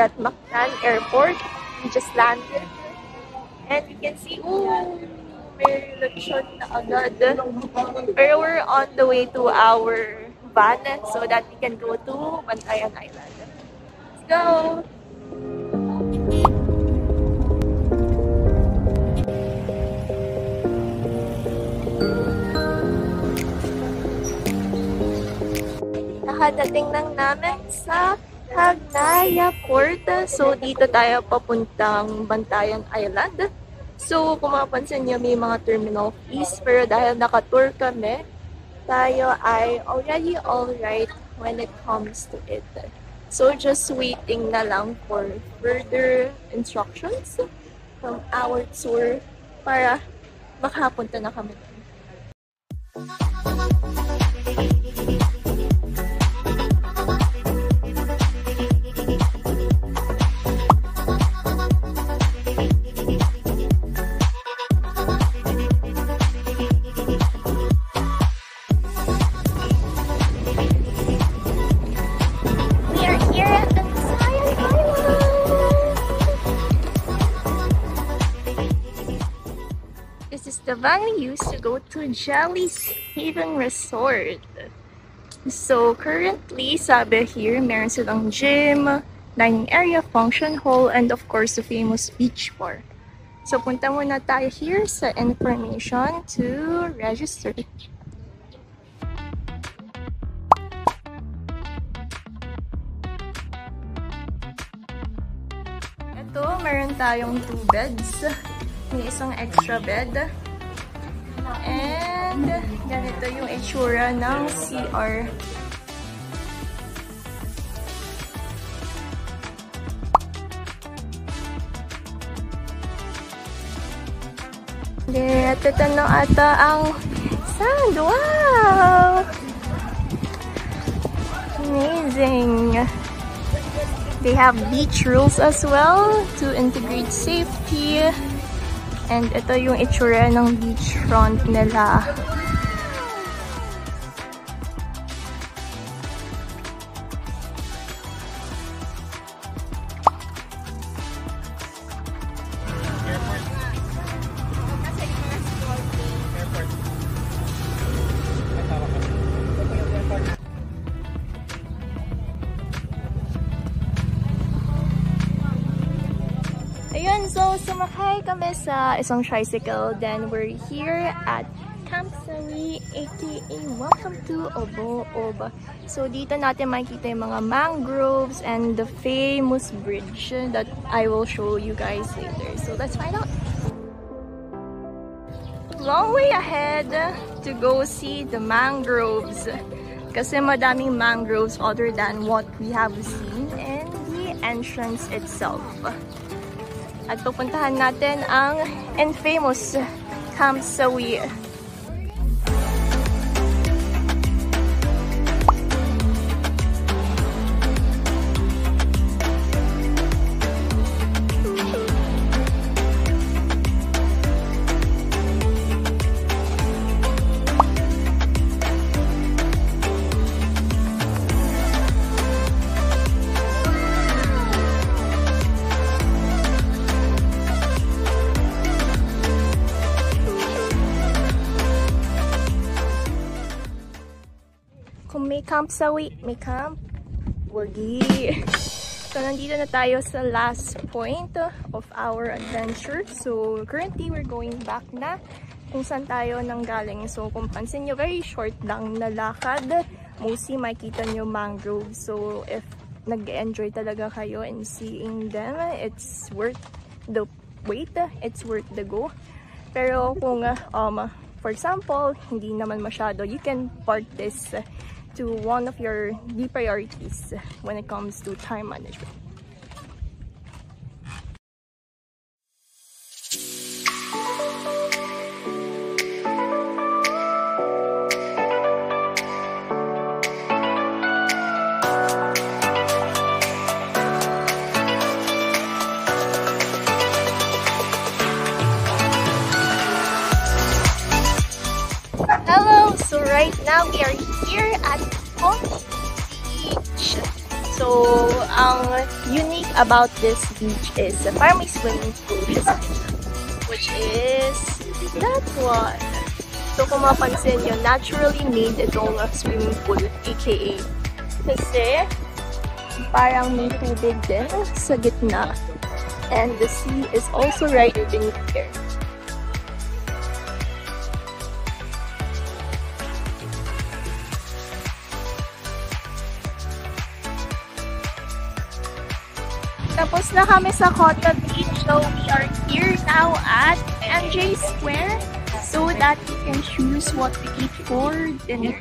at Mactan Airport. We just landed. And you can see, may lechon na agad. Pero we're on the way to our van so that we can go to Bantayan Island. Let's go! Nakadating lang namin sa Hagnaya Port. So, dito tayo papuntang Bantayan Island. So, kung mapapansin nyo, may mga terminal fees. Pero dahil naka-tour kami, tayo ay already alright when it comes to it. So, just waiting na lang for further instructions from our tour para makapunta na kami. The van we used to go to Jolly's Haven Resort. So currently, sabi here, meron silang gym, dining area, function hall, and of course, the famous beach bar. So punta muna tayo here sa information to register. Ito, meron tayong 2 beds. May isang extra bed. And ganito yung itsura ng CR. At ito na ata ang sand. Wow! Amazing! They have beach rules as well to integrate safety. And ito yung itsura ng beachfront nila. Ayun, so sumakay kami sa isang tricycle. Then we're here at Camp Sawi, aka welcome to Oboob. So dito natin makikita yung mga mangroves and the famous bridge that I will show you guys later. So let's find out. Long way ahead to go see the mangroves. Kasi madaming mangroves other than what we have seen in the entrance itself. At pupuntahan natin ang infamous Camp Sawi. Kung may Camp Sawi, may Camp Wagi. So, nandito na tayo sa last point of our adventure. So, currently, we're going back na kung saan tayo nanggaling. So, kung pansin nyo, very short lang na lakad. Mostly, makikita nyo mangroves. So, if nag-enjoy talaga kayo in seeing them, it's worth the wait. It's worth the go. Pero kung, for example, hindi naman masyado, you can park this to one of your key priorities when it comes to time management. Hello, so right now we are here at Ponce Beach. So, ang unique about this beach is parang may swimming pool siya, which is that one. So, kung mapansin nyo, naturally made itong swimming pool, aka kasi parang may tubig din sa gitna, and the sea is also right beneath there. Tapos na kami sa Cotton Beach, so we are here now at MJ Square so that we can choose what to eat for dinner.